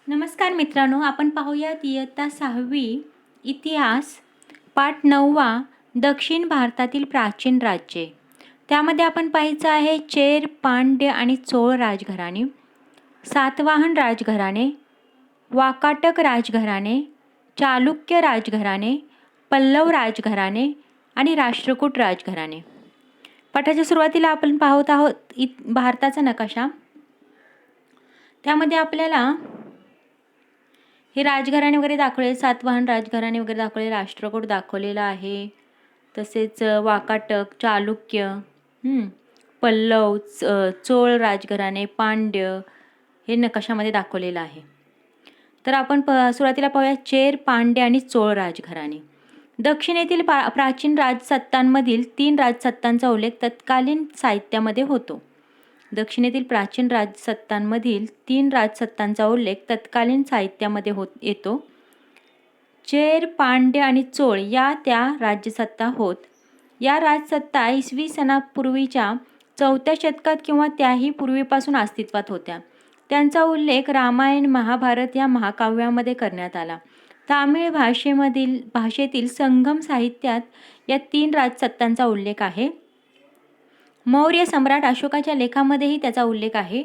नमस्कार मित्रांनो, आपण पाहूयात इयत्ता 6वी इतिहास पाठ 9वा दक्षिण भारतातील प्राचीन राज्ये. त्यामध्ये आपण पाहायचं आहे चेर, पांड्य आणि चोळ राजघराणे, सातवाहन राजघराणे, वाकाटक राजघराणे, चालुक्य राजघराणे, पल्लव राजघराणे आणि राष्ट्रकूट राजघराणे. पाठाच्या सुरुवातीला आपण पाहत आहोत भारताचा नकाशा. त्यामध्ये आपल्याला हे राजघराणे वगैरे दाखवले, सातवाहन राजघराणे वगैरे दाखवले, राष्ट्रकूट दाखवलेला आहे, तसेच वाकाटक, चालुक्य, पल्लव, चोळ राजघराणे, पांड्य हे नकाशामध्ये दाखवलेलं आहे. तर आपण सुरुवातीला पाहूया चेर, पांड्य आणि चोळ राजघराणे. दक्षिणेतील प्राचीन राजसत्तांमधील 3 राजसत्तांचा उल्लेख तत्कालीन साहित्यामध्ये होतो. दक्षिणेतील प्राचीन राजसत्तांमधील 3 राजसत्तांचा उल्लेख तत्कालीन साहित्यामध्ये येतो. चेर, पांड्य आणि चोळ या त्या राज्यसत्ता होत. या राजसत्ता इसवी सनापूर्वीच्या 4थ्या शतकात किंवा त्याही पूर्वीपासून अस्तित्वात होत्या. त्यांचा उल्लेख रामायण, महाभारत या महाकाव्यामध्ये करण्यात आला. तामिळ भाषेतील संगम साहित्यात या 3 राजसत्तांचा उल्लेख आहे. मौर्य सम्राट अशोकाच्या लेखामध्येही त्याचा उल्लेख आहे.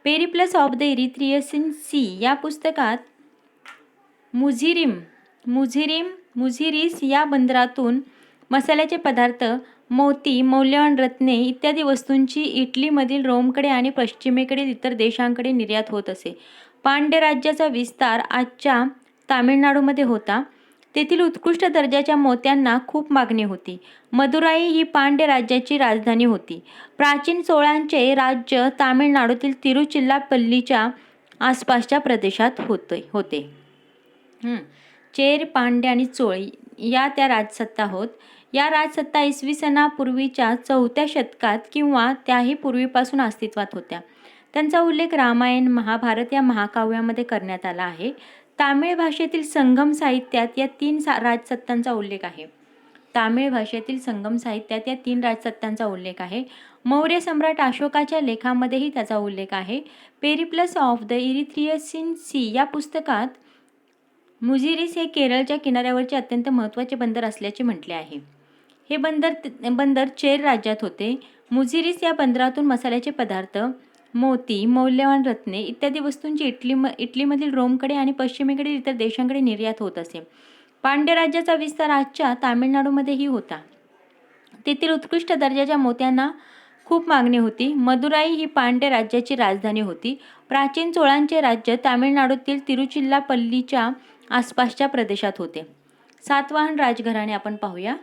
Periplus of the Erythraean Sea या पुस्तकात मुझिरिस या बंदरातून मसाल्याचे पदार्थ, मोती, मौल्यवान रत्ने इत्यादी वस्तूंची इटलीमधील रोमकडे आणि पश्चिमेकडील इतर देशांकडे निर्यात होत असे. पांड्य राज्याचा विस्तार आजच्या तामिळनाडूमध्ये होता. तेथील उत्कृष्ट दर्जाच्या मोत्यांना खूप मागणी होती. मदुराई ही पांड्य राज्याची राजधानी होती. प्राचीन चोळांचे राज्य तामिळनाडूतील तिरुचिल्लापल्लीच्या आसपासच्या प्रदेशात होते. चेर, पांड्य आणि चोळ या त्या राजसत्ता होत. या राजसत्ता इसवी सनापूर्वीच्या 4थ्या शतकात किंवा त्याही पूर्वीपासून अस्तित्वात होत्या. त्यांचा उल्लेख रामायण, महाभारत या महाकाव्यामध्ये करण्यात आला आहे. तामिळ भाषेतील संगम साहित्यात या 3 राजसत्तांचा उल्लेख आहे. तामिळ भाषेतील संगम साहित्यात या 3 राजसत्तांचा उल्लेख आहे. मौर्य सम्राट अशोकाच्या लेखामध्येही त्याचा उल्लेख आहे. Periplus of the Erythraean Sea या पुस्तकात मुझिरिस हे केरळच्या किनाऱ्यावरचे अत्यंत महत्त्वाचे बंदर असल्याचे म्हटले आहे. हे बंदर चेर राज्यात होते. मुझिरिस या बंदरातून मसाल्याचे पदार्थ, मोती, मौल्यवान रत्ने इत्यादी वस्तूंची इटलीमधील रोमकडे आणि पश्चिमेकडील इतर देशांकडे निर्यात होत असे. पांड्य राज्याचा विस्तार आजच्या तामिळनाडूमध्येही होता. तेथील उत्कृष्ट दर्जाच्या मोत्यांना खूप मागणी होती. मदुराई ही पांड्य राज्याची राजधानी होती. प्राचीन चोळांचे राज्य तामिळनाडूतील तिरुचिल्लापल्लीच्या आसपासच्या प्रदेशात होते. सातवाहन राजघराणे आपण पाहूया.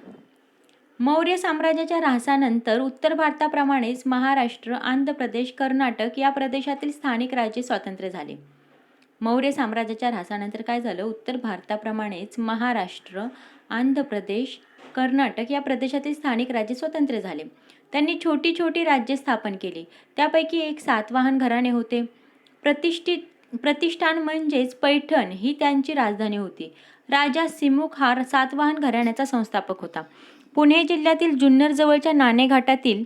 मौर्य साम्राज्याच्या ऱ्हासानंतर उत्तर भारताप्रमाणेच महाराष्ट्र, आंध्र प्रदेश, कर्नाटक या प्रदेशातील स्थानिक राज्ये स्वतंत्र झाले. मौर्य साम्राज्याच्या ऱ्हासानंतर काय झालं? उत्तर भारताप्रमाणेच महाराष्ट्र, आंध्र प्रदेश, कर्नाटक या प्रदेशातील स्थानिक राज्ये स्वतंत्र झाले. त्यांनी छोटी छोटी राज्ये स्थापन केली. त्यापैकी एक सातवाहन घराणे होते. प्रतिष्ठान म्हणजेच पैठण ही त्यांची राजधानी होती. राजा सिमुक हा सातवाहन घराण्याचा संस्थापक होता. पुणे जिल्ह्यातील जुन्नर जवळच्या नाणेघाटातील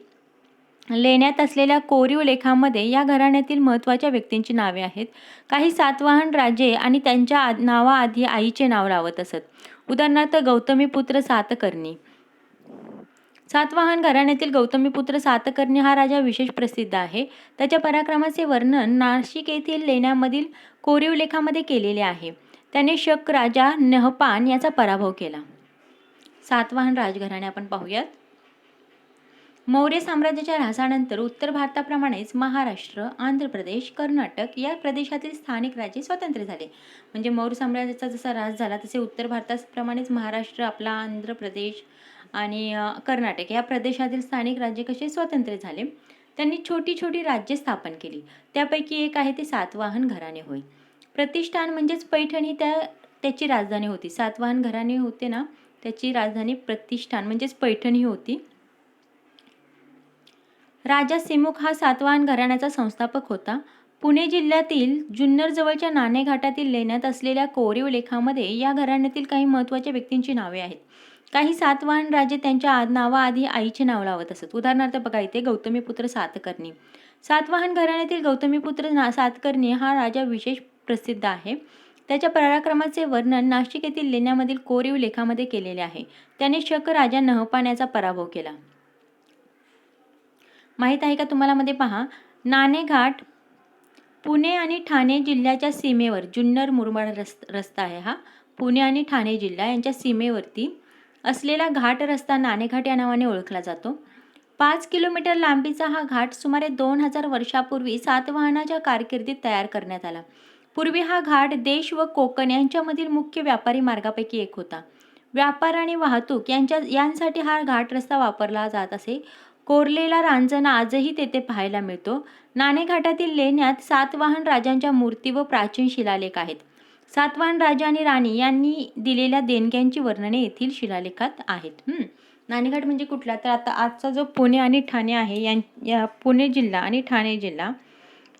लेण्यात असलेल्या कोरीव लेखामध्ये या घराण्यातील महत्त्वाच्या व्यक्तींची नावे आहेत. काही सातवाहन राजे आणि त्यांच्या नावाआधी आईचे नाव लावत असत. उदाहरणार्थ गौतमीपुत्र सातकर्णी. सातवाहन घराण्यातील गौतमीपुत्र सातकर्णी हा राजा विशेष प्रसिद्ध आहे. त्याच्या पराक्रमाचे वर्णन नाशिक येथील लेण्यामधील कोरीव लेखामध्ये केलेले आहे. त्याने शक राजा नहपान याचा पराभव केला. सातवाहन राजघराणे आपण पाहूयात. मौर्य साम्राज्याच्या ऱ्हासानंतर उत्तर भारताप्रमाणेच महाराष्ट्र, आंध्र प्रदेश, कर्नाटक या प्रदेशातील स्थानिक राज्ये स्वतंत्र झाले. म्हणजे मौर्य साम्राज्याचा जसा ऱ्हास झाला तसे उत्तर भारताप्रमाणेच महाराष्ट्र, आपला आंध्र प्रदेश आणि कर्नाटक या प्रदेशातील स्थानिक राज्ये कसे स्वतंत्र झाले. त्यांनी छोटी छोटी राज्ये स्थापन केली. त्यापैकी एक आहे ते सातवाहन घराणे होय. प्रतिष्ठान म्हणजेच पैठण ही त्याची राजधानी होती. सातवाहन घराणे होते ना, त्याची राजधानी प्रतिष्ठान म्हणजेच पैठण ही होती. राजा सिमुक हा सातवाहन घराण्याचा संस्थापक होता. पुणे जिल्ह्यातील जुन्नर जवळच्या नाणेघाटातील लेण्यात असलेल्या कोरीव लेखामध्ये या घराण्यातील काही महत्त्वाच्या व्यक्तींची नावे आहेत. काही सातवाहन राजे त्यांच्या नावाआधी आईचे नाव लावत असत. उदाहरणार्थ बघा इथे गौतमीपुत्र सातकर्णी. सातवाहन घराण्यातील गौतमीपुत्र सातकर्णी हा राजा विशेष प्रसिद्ध आहे. त्याच्या पराक्रमाचे वर्णन नाशिक येथील लेण्यामधील कोरीव लेखामध्ये केलेले आहे. त्याने शक राजा नहपाण्याचा पराभव केला. माहीत आहे का तुम्हाला? मध्ये पहा, नाणेघाट पुणे आणि ठाणे जिल्ह्याच्या सीमेवर जुन्नर मुरबाड रस्ता आहे. हा पुणे आणि ठाणे जिल्हा यांच्या सीमेवरती असलेला घाट रस्ता नाणेघाट या नावाने ओळखला जातो. 5 किलोमीटर लांबीचा हा घाट सुमारे 2000 वर्षापूर्वी सातवाहनाच्या कारकिर्दीत तयार करण्यात आला. पूर्वी हा घाट देश व कोकण यांच्यामधील मुख्य व्यापारी मार्गापैकी एक होता. व्यापार आणि वाहतूक यांसाठी हा घाट रस्ता वापरला जात असे. कोरलेला रांजण आजही तेथे पाहायला मिळतो. नाणेघाटातील लेण्यात सातवाहन राजांच्या मूर्ती व प्राचीन शिलालेख आहेत. सातवाहन राजा आणि राणी यांनी दिलेल्या देणग्यांची वर्णने येथील शिलालेखात आहेत. नाणेघाट म्हणजे कुठला? तर आता आजचा जो पुणे आणि ठाणे आहे, या पुणे जिल्हा आणि ठाणे जिल्हा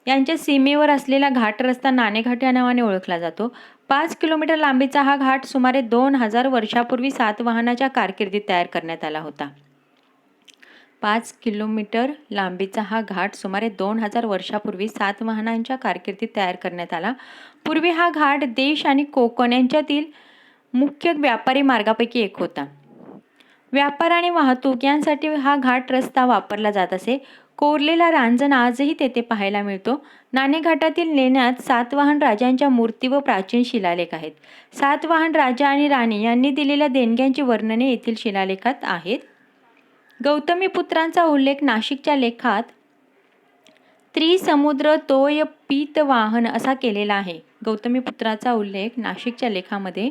यांच्या सीमेवर असलेला घाट रस्ता नाणेघाट या नावाने ओळखला जातो. 5 किलोमीटर लांबीचा हा घाट सुमारे 2000 वर्षापूर्वी सातवाहनाच्या कारकिर्दीत तयार करण्यात आला होता. 5 किलोमीटर लांबीचा हा घाट सुमारे 2000 वर्षापूर्वी सातवाहनांच्या कारकिर्दीत तयार करण्यात आला. पूर्वी हा घाट देश आणि कोकण यांच्यातील मुख्य व्यापारी मार्गापैकी एक होता. व्यापार आणि वाहतूक यांसाठी हा घाट रस्ता वापरला जात असे. कोरलेला रांजण आजही तेथे पाहायला मिळतो. नाणेघाटातील लेण्यात सातवाहन राजांच्या मूर्ती व प्राचीन शिलालेख आहेत. सातवाहन राजा आणि राणी यांनी दिलेल्या देणग्यांची वर्णने येथील शिलालेखात आहेत. गौतमीपुत्रांचा उल्लेख नाशिकच्या लेखात त्रिसमुद्र तोय पीतवाहन असा केलेला आहे. गौतमीपुत्राचा उल्लेख नाशिकच्या लेखामध्ये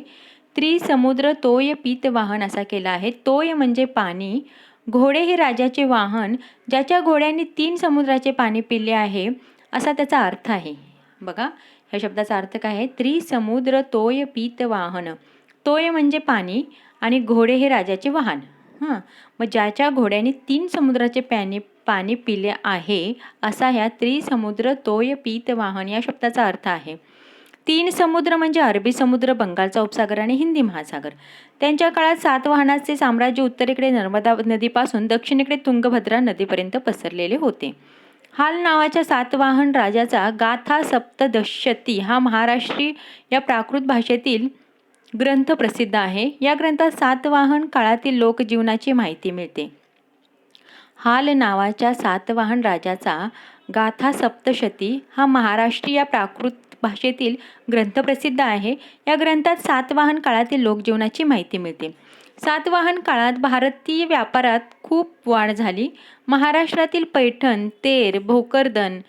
त्रिसमुद्र तोय पीतवाहन असा केला आहे. तोय म्हणजे पाणी, घोडे हे राजाचे वाहन, ज्याच्या घोड्यांनी 3 समुद्राचे पाणी पिले आहे असा त्याचा अर्थ आहे. बघा, ह्या शब्दाचा अर्थ काय आहे? त्रिसमुद्र तोय पीतवाहन. तोय म्हणजे पाणी आणि घोडे हे राजाचे वाहन. मग ज्याच्या घोड्यांनी 3 समुद्राचे पाणी पिले आहे असा ह्या त्रिसमुद्र तोय पीतवाहन या शब्दाचा अर्थ आहे. 3 समुद्र म्हणजे अरबी समुद्र, बंगालचा उपसागर आणि हिंदी महासागर. त्यांच्या काळात सातवाहनाचे साम्राज्य उत्तरेकडे नर्मदा नदीपासून दक्षिणेकडे तुंगभद्रा नदीपर्यंत पसरलेले होते. हाल नावाच्या सातवाहन राजाचा गाथा सप्तदशती हा महाराष्ट्री या प्राकृत भाषेतील ग्रंथ प्रसिद्ध आहे. या ग्रंथात सातवाहन काळातील लोकजीवनाची माहिती मिळते. हाल नावाच्या सातवाहन राजाचा गाथा सप्तशती हा महाराष्ट्री या प्राकृत भाषेतील ग्रंथ प्रसिद्ध आहे. या ग्रंथात सातवाहन काळातील लोकजीवनाची माहिती मिळते. सातवाहन काळात भारतीय व्यापारात खूप वाढ झाली. महाराष्ट्रातील पैठण, तेर, भोकरदन,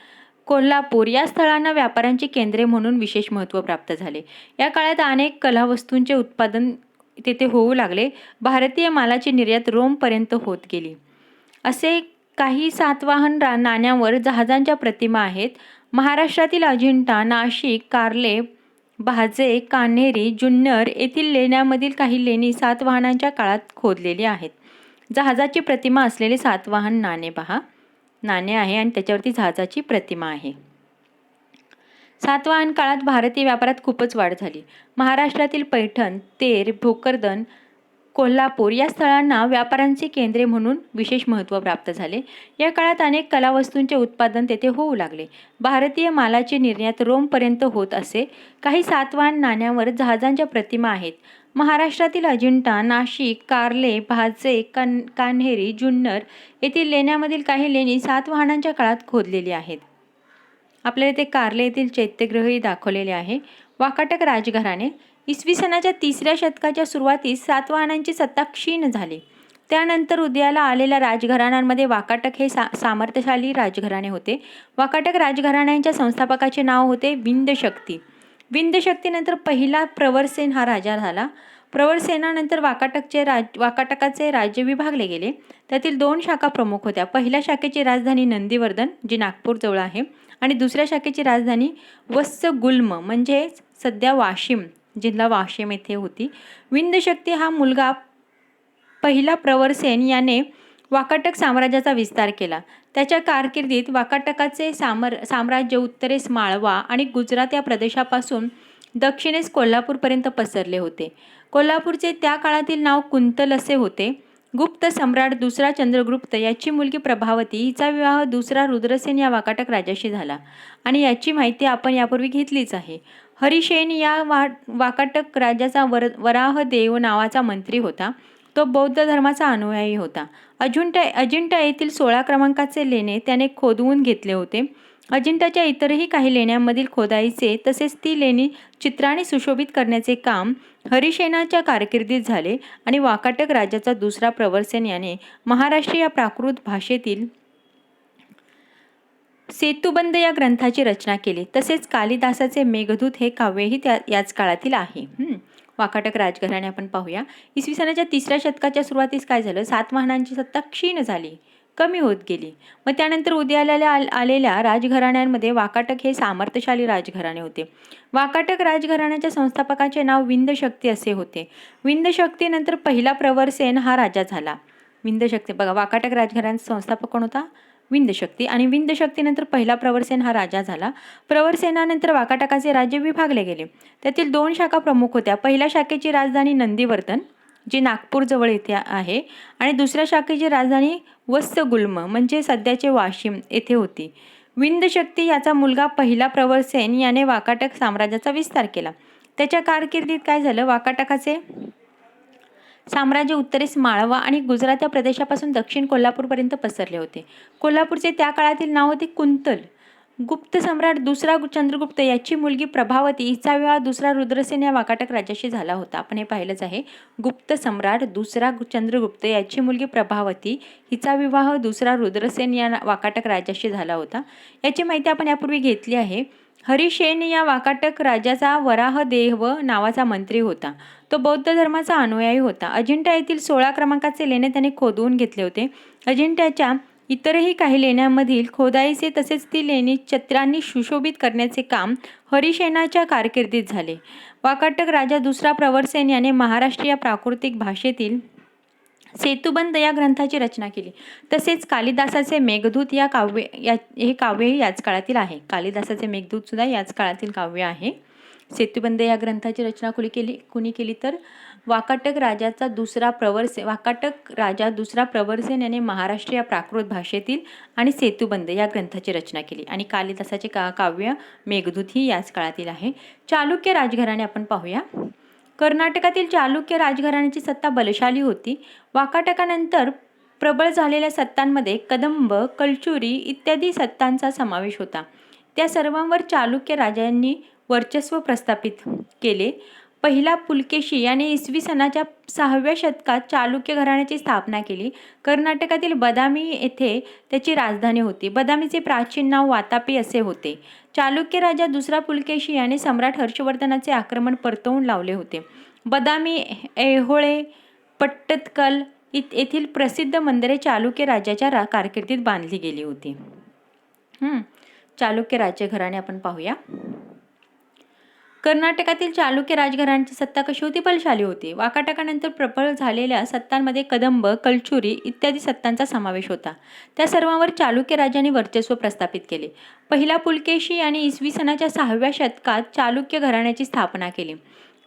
कोल्हापूर या स्थळांना व्यापारांची केंद्रे म्हणून विशेष महत्त्व प्राप्त झाले. या काळात अनेक कलावस्तूंचे उत्पादन तेथे होऊ लागले. भारतीय मालाची निर्यात रोमपर्यंत होत गेली. असे काही सातवाहन नाण्यांवर जहाजांच्या प्रतिमा आहेत. महाराष्ट्रातील अजिंठा, नाशिक, कार्ले, भाजे, कान्हेरी, जुन्नर येथील लेण्यांमधील काही लेणी सातवाहनांच्या काळात खोदलेली आहेत. जहाजाची प्रतिमा असलेले सातवाहन नाणे आहे आणि त्याच्यावरती जहाजाची प्रतिमा आहे. सातवाहन काळात भारतीय व्यापारात खूपच वाढ झाली. महाराष्ट्रातील पैठण, तेर, भोकरदन, कोल्हापूर या स्थळांना व्यापारांची केंद्रे म्हणून विशेष महत्त्व प्राप्त झाले. या काळात अनेक कलावस्तूंचे उत्पादन तेथे होऊ लागले. भारतीय मालाची निर्यात रोमपर्यंत होत असे. काही सातवाहन नाण्यांवर जहाजांच्या प्रतिमा आहेत. महाराष्ट्रातील अजिंठा, नाशिक, कार्ले, भाजे, कान्हेरी, जुन्नर येथील लेण्यांमधील काही लेणी सातवाहनांच्या काळात खोदलेली आहेत. आपल्याला ते कार्ले येथील चैत्यगृहही दाखवलेले आहे. वाकाटक राजघराणे. इसवी सनाच्या 3ऱ्या शतकाच्या सुरुवातीस सातवाहनांची सत्ता क्षीण झाली. त्यानंतर उदयाला आलेल्या राजघराण्यांमध्ये वाकाटक हे सामर्थ्यशाली राजघराणे होते. वाकाटक राजघराण्यांच्या संस्थापकाचे नाव होते विंध्यशक्ती. विंध्यशक्तीनंतर पहिला प्रवरसेन हा राजा झाला. प्रवरसेनानंतर वाकाटकाचे राज्य विभागले गेले. त्यातील 2 शाखा प्रमुख होत्या. पहिल्या शाखेची राजधानी नंदीवर्धन जी नागपूरजवळ आहे आणि दुसऱ्या शाखेची राजधानी वत्सगुल्म म्हणजे सध्या वाशिम, जिल्हा वाशिम येथे होती. विंध्यशक्ती हा मुलगा पहिला प्रवरसेन याने वाकाटक साम्राज्याचा विस्तार केला. त्याच्या कारकिर्दीत वाकाटकाचे साम्राज्य उत्तरेस माळवा आणि गुजरात या प्रदेशापासून दक्षिणेस कोल्हापूरपर्यंत पसरले होते. कोल्हापूरचे त्या काळातील नाव कुंतल असे होते. गुप्त सम्राट दुसरा चंद्रगुप्त याची मुलगी प्रभावती हिचा विवाह दुसरा रुद्रसेन या वाकाटक राजाशी झाला आणि याची माहिती आपण यापूर्वी घेतलीच आहे. हरिसेन या वाकाटक राजाचा वराहदेव नावाचा मंत्री होता. तो बौद्ध धर्माचा अनुयायी होता. अजिंठा येथील 16 क्रमांकाचे लेणे त्याने खोदवून घेतले होते. अजिंठाच्या इतरही काही लेण्यांमधील खोदाईचे तसेच ती लेणी चित्राने सुशोभित करण्याचे काम हरिसेनाच्या कारकिर्दीत झाले आणि वाकाटक राजाचा दुसरा प्रवरसेन याने महाराष्ट्रीय प्राकृत भाषेतील सेतुबंध या ग्रंथाची रचना केली. तसेच कालिदासाचे मेघदूत हे काव्यही याच काळातील आहे. वाकाटक राजघराणे आपण पाहूया. इसवी सनाच्या 3ऱ्या शतकाच्या सुरुवातीस काय झालं, सातवाहनांची सत्ता क्षीण झाली, कमी होत गेली. मग त्यानंतर उदयाला आलेल्या राजघराण्यांमध्ये वाकाटक हे सामर्थ्यशाली राजघराणे होते. वाकाटक राजघराण्याच्या संस्थापकाचे नाव विंध्यशक्ती असे होते. विंध्यशक्तीनंतर पहिला प्रवरसेन हा राजा झाला. विंध्यशक्ती बघा, वाकाटक राजघराण्याचा संस्थापक कोण होता, विंध्यशक्ती. आणि विंध्यशक्तीनंतर पहिला प्रवरसेन हा राजा झाला. प्रवरसेनानंतर वाकाटकाचे राज्य विभागले गेले. त्यातील 2 शाखा प्रमुख होत्या. पहिल्या शाखेची राजधानी नंदीवर्धन जी नागपूर जवळ येथे आहे आणि दुसऱ्या शाखेची राजधानी वत्सगुल्म म्हणजे सध्याचे वाशिम येथे होती. विंध्यशक्ती याचा मुलगा पहिला प्रवरसेन याने वाकाटक साम्राज्याचा विस्तार केला. त्याच्या कारकिर्दीत काय झालं, वाकाटकाचे साम्राज्य उत्तरेस माळवा आणि गुजरात या प्रदेशापासून दक्षिण कोल्हापूरपर्यंत पसरले होते. कोल्हापूरचे त्या काळातील नाव होते कुंतल. गुप्त सम्राट दुसरा चंद्रगुप्त याची मुलगी प्रभावती हिचा विवाह दुसरा रुद्रसेन या वाकाटक राजाशी झाला होता. आपण हे पाहिलंच आहे. गुप्त सम्राट दुसरा चंद्रगुप्त याची मुलगी प्रभावती हिचा विवाह दुसरा रुद्रसेन या वाकाटक राजाशी झाला होता. याची माहिती आपण यापूर्वी घेतली आहे. हरिसेन या वाकाटक राजाचा वराहदेव नावाचा मंत्री होता. तो बौद्ध धर्माचा अनुयायी होता. अजिंठा येथील 16 क्रमांकाचे लेणे त्याने खोदवून घेतले होते. अजिंठ्याच्या इतरही काही लेण्यांमधील खोदाईचे तसेच ती लेणी चित्रांनी सुशोभित करण्याचे काम हरिसेनाच्या कारकिर्दीत झाले. वाकाटक राजा दुसरा प्रवरसेन याने महाराष्ट्रीय प्राकृतिक भाषेतील सेतुबंध या ग्रंथाची रचना केली. तसेच कालिदासाचे मेघदूत हे काव्यही याच काळातील आहे. कालिदासाचे मेघदूत सुद्धा याच काळातील काव्य आहे. सेतुबंध या ग्रंथाची रचना कुणी केली तर वाकाटक राजा दुसरा प्रवरसेन याने महाराष्ट्रीय प्राकृत भाषेतील आणि सेतुबंध या ग्रंथाची रचना केली. आणि कालिदासाचे काव्य मेघदूत ही याच काळातील आहे. चालुक्य राजघराणे आपण पाहूया. कर्नाटकातील चालुक्य राजघराण्याची सत्ता बलशाली होती. वाकाटकानंतर प्रबळ झालेल्या सत्तांमध्ये कदंब, कलचुरी इत्यादी सत्तांचा समावेश होता. त्या सर्वांवर चालुक्य राजांनी वर्चस्व प्रस्थापित केले. पहिला पुलकेशी याने इसवी सनाच्या 6व्या शतकात चालुक्य घराण्याची स्थापना केली. कर्नाटकातील बदामी येथे त्याची राजधानी होती. बदामीचे प्राचीन नाव वातापी असे होते. चालुक्य राजा दुसरा पुलकेशी याने सम्राट हर्षवर्धनाचे आक्रमण परतवून लावले होते. बदामी, ऐहोळे, पट्टदकल येथील प्रसिद्ध मंदिरे चालुक्य राजाच्या कारकिर्दीत बांधली गेली होती. चालुक्य राज्यघराणे आपण पाहूया. कर्नाटकातील चालुक्य राजघराण्याची सत्ता कशी होती, बलशाली होती. वाकाटकानंतर प्रबळ झालेल्या सत्तांमध्ये कदंब, कलचुरी इत्यादी सत्तांचा समावेश होता. त्या सर्वांवर चालुक्य राजांनी वर्चस्व प्रस्थापित केले. पहिला पुलकेशी याने इसवी सनाच्या 6व्या शतकात चालुक्य घराण्याची स्थापना केली.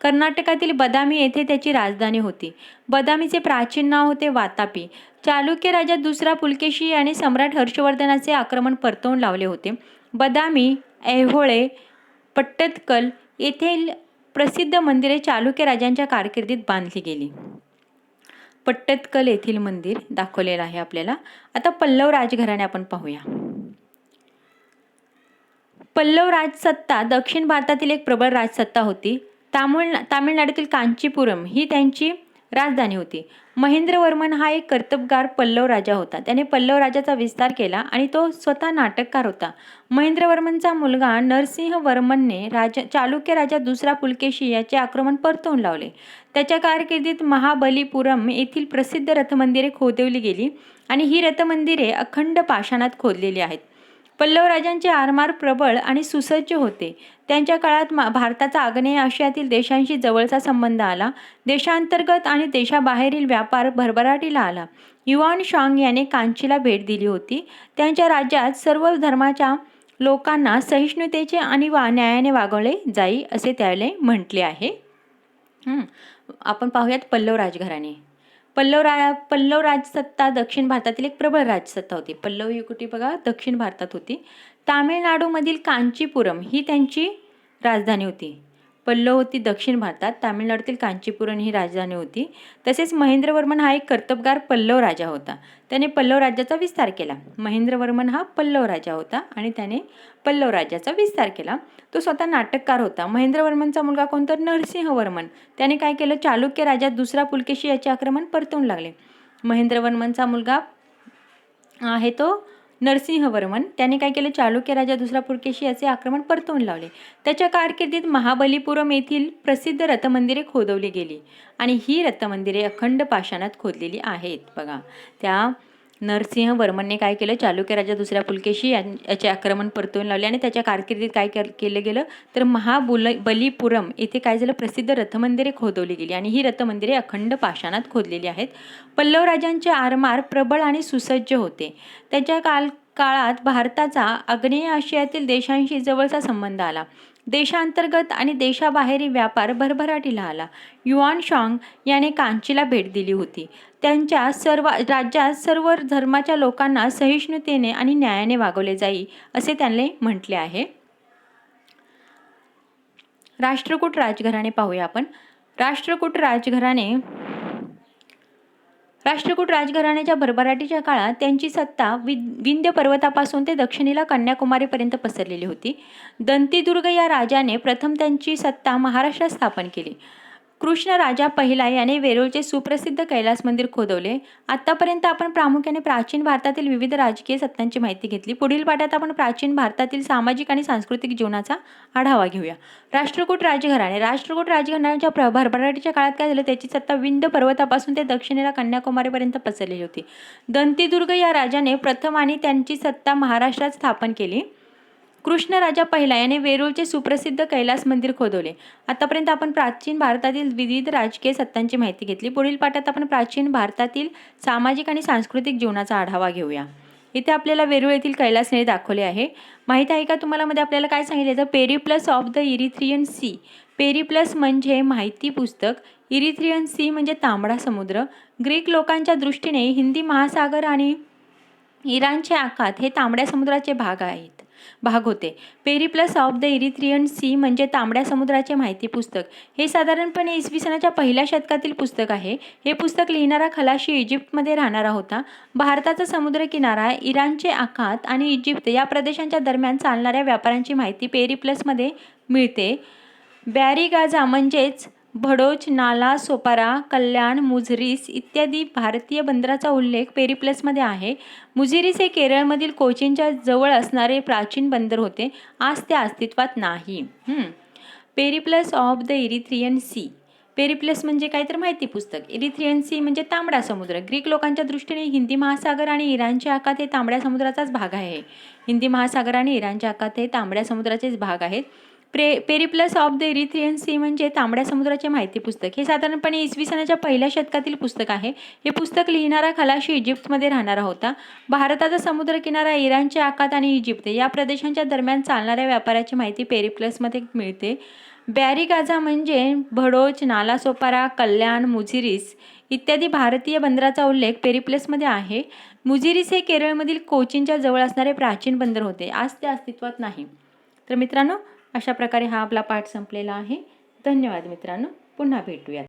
कर्नाटकातील बदामी येथे त्याची राजधानी होती. बदामीचे प्राचीन नाव होते वातापी. चालुक्य राजा दुसरा पुलकेशी याने सम्राट हर्षवर्धनाचे आक्रमण परतवून लावले होते. बदामी, ऐहोळे, पट्टदकल येथील प्रसिद्ध मंदिरे चालुक्य राजांच्या कारकिर्दीत बांधली गेली. पट्टदकल येथील मंदिर दाखवलेलं आहे आपल्याला. आता पल्लव राजघराणे आपण पाहूया. पल्लव राजसत्ता दक्षिण भारतातील एक प्रबळ राजसत्ता होती. तामिळनाडूतील कांचीपुरम ही त्यांची राजधानी होती. महेंद्रवर्मन हा एक कर्तबगार पल्लव राजा होता. त्याने पल्लव राजाचा विस्तार केला आणि तो स्वतः नाटककार होता. महेंद्रवर्मनचा मुलगा नरसिंहवर्मनने चालुक्य राजा दुसरा पुलकेशी याचे आक्रमण परतवून लावले. त्याच्या कारकिर्दीत महाबलीपुरम येथील प्रसिद्ध रथमंदिरे खोदवली गेली आणि ही रथमंदिरे अखंड पाषाणात खोदलेली आहेत. पल्लव राजांचे आरमार प्रबळ आणि सुसज्ज होते. त्यांच्या काळात भारताचा आग्नेय आशियातील देशांशी जवळचा संबंध आला. देशांतर्गत आणि देशाबाहेरील व्यापार भरभराटीला आला. युआन शांग याने कांचीला भेट दिली होती. त्यांच्या राज्यात सर्व धर्माच्या लोकांना सहिष्णुतेचे आणि न्यायाने वागवले जाई असे त्याने म्हटले आहे. आपण पाहूयात पल्लव राजघराणे. पल्लव राजसत्ता दक्षिण भारतातील एक प्रबळ राजसत्ता होती. पल्लव ही कुठे बघा दक्षिण भारतात होती. तामिळनाडूमधील कांचीपुरम ही त्यांची राजधानी होती. पल्लव होती दक्षिण भारतात, तामिळनाडूतील कांचीपुरम ही राजधानी होती. तसेच महेंद्रवर्मन हा एक कर्तबगार पल्लव राजा होता. त्याने पल्लव राज्याचा विस्तार केला. महेंद्रवर्मन हा पल्लव राजा होता आणि त्याने पल्लव राज्याचा विस्तार केला. तो स्वतः नाटककार होता. महेंद्रवर्मनचा मुलगा कोणता? नरसिंहवर्मन. त्याने काय केलं? चालुक्य राजा दुसरा पुलकेशी याचे आक्रमण परतवून लागले. महेंद्रवर्मनचा मुलगा आहे तो नरसिंहवर्मन. त्याने काय केलं? चालुक्य राजा दुसरा पुलकेशी याचे आक्रमण परतवून लावले. त्याच्या कारकिर्दीत महाबलीपुरम येथील प्रसिद्ध रथमंदिरे खोदवली गेली आणि ही रथमंदिरे अखंड पाषाणात खोदलेली आहेत. बघा, त्या नरसिंहवर्मनने काय केलं? चालुक्य राजा दुसऱ्या पुलकेशी याचे आक्रमण परतवून लावले आणि त्याच्या कारकिर्दीत काय केलं गेलं तर महाबलीपुरम येथे काय झालं? प्रसिद्ध रथमंदिरे खोदवली गेली आणि ही रथमंदिरे अखंड पाषाणात खोदलेली आहेत. पल्लव राजांचे आरमार प्रबळ आणि सुसज्ज होते. त्याच्या काळात भारताचा आग्नेय आशियातील देशांशी जवळचा संबंध आला. देशांतर्गत आणि देशाबाहेरील व्यापार भरभराटीला आला. युआन शांग याने कांचीला भेट दिली होती. त्यांच्या राज्यात सर्व धर्माच्या लोकांना सहिष्णुतेने आणि न्यायाने वागवले जाई असे त्यांनी म्हटले आहे. राष्ट्रकूट राजघराणे पाहूया आपण. राष्ट्रकूट राजघराण्याच्या भरभराटीच्या काळात त्यांची सत्ता विंध्य पर्वतापासून ते दक्षिणेला कन्याकुमारीपर्यंत पसरलेली होती. दंतीदुर्ग या राजाने प्रथम त्यांची सत्ता महाराष्ट्रात स्थापन केली. कृष्ण राजा पहिला याने वेरूळचे सुप्रसिद्ध कैलास मंदिर खोदवले. आतापर्यंत आपण प्रामुख्याने प्राचीन भारतातील विविध राजकीय सत्तांची माहिती घेतली. पुढील पाठात आपण प्राचीन भारतातील सामाजिक आणि सांस्कृतिक जीवनाचा आढावा घेऊया. राष्ट्रकूट राजघराण्याच्या भरभराटीच्या काळात काय झालं? त्याची सत्ता विंध्य पर्वतापासून ते दक्षिणेला कन्याकुमारीपर्यंत पसरलेली होती. दंतीदुर्ग या राजाने प्रथम आणि त्यांची सत्ता महाराष्ट्रात स्थापन केली. कृष्ण राजा पहिला याने वेरूळचे सुप्रसिद्ध कैलास मंदिर खोदवले. आतापर्यंत आपण प्राचीन भारतातील विविध राजकीय सत्तांची माहिती घेतली. पुढील पाठात आपण प्राचीन भारतातील सामाजिक आणि सांस्कृतिक जीवनाचा आढावा घेऊया. इथे आपल्याला वेरूळ येथील कैलासने दाखवले आहे. माहिती आहे का तुम्हाला? मध्ये आपल्याला काय सांगितले? The Periplus of the Erythraean Sea. Periplus म्हणजे माहिती पुस्तक, इरिथ्रियन सी म्हणजे तांबडा समुद्र. ग्रीक लोकांच्या दृष्टीने हिंदी महासागर आणि इराणचे आखात हे तांबड्या समुद्राचे भाग होते. Periplus of the Erythraean Sea म्हणजे तांबड्या समुद्राचे माहिती पुस्तक. हे साधारणपणे इसवी सनाच्या पहिल्या शतकातील पुस्तक आहे. हे पुस्तक लिहिणारा खलाशी इजिप्तमध्ये राहणारा होता. भारताचा समुद्रकिनारा, इराणचे आखात आणि इजिप्त या प्रदेशांच्या दरम्यान चालणाऱ्या व्यापारांची माहिती पेरिप्लसमध्ये मिळते. बॅरीगाझा म्हणजेच भडोच, नाला सोपारा, कल्याण, मुझरीस इत्यादी भारतीय बंदराचा उल्लेख पेरिप्लसमध्ये आहे. मुझिरीस हे केरळमधील कोचीनच्या जवळ असणारे प्राचीन बंदर होते. आज ते अस्तित्वात नाही. Periplus of the Erythraean Sea. Periplus म्हणजे काय तर माहिती पुस्तक. इरिथ्रियन सी म्हणजे तांबडा समुद्र. ग्रीक लोकांच्या दृष्टीने हिंदी महासागर आणि इराणचे आखात हे तांबड्या समुद्राचाच भाग आहे. हिंदी महासागर आणि इराणचे आखात हे तांबड्या समुद्राचेच भाग आहेत. Periplus of the Erythraean Sea म्हणजे तांबड्या समुद्राचे माहिती पुस्तक. हे साधारणपणे इसवी सनाच्या पहिल्या शतकातील पुस्तक आहे. हे पुस्तक लिहिणारा खलाशी इजिप्तमध्ये राहणारा होता. भारताचा समुद्रकिनारा, इराणचे आखात आणि इजिप्त या प्रदेशांच्या दरम्यान चालणाऱ्या व्यापाराची माहिती पेरिप्लसमध्ये मिळते. बॅरीगाझा म्हणजे भडोच, नालासोपारा, कल्याण, मुझिरीस इत्यादी भारतीय बंदराचा उल्लेख पेरिप्लसमध्ये आहे. मुझिरीस हे केरळमधील कोचीनच्या जवळ असणारे प्राचीन बंदर होते. आज ते अस्तित्वात नाही. तर मित्रांनो, अशा प्रकारे हा आपला पाठ संपलेला आहे. धन्यवाद मित्रांनो. पुन्हा भेटूयात.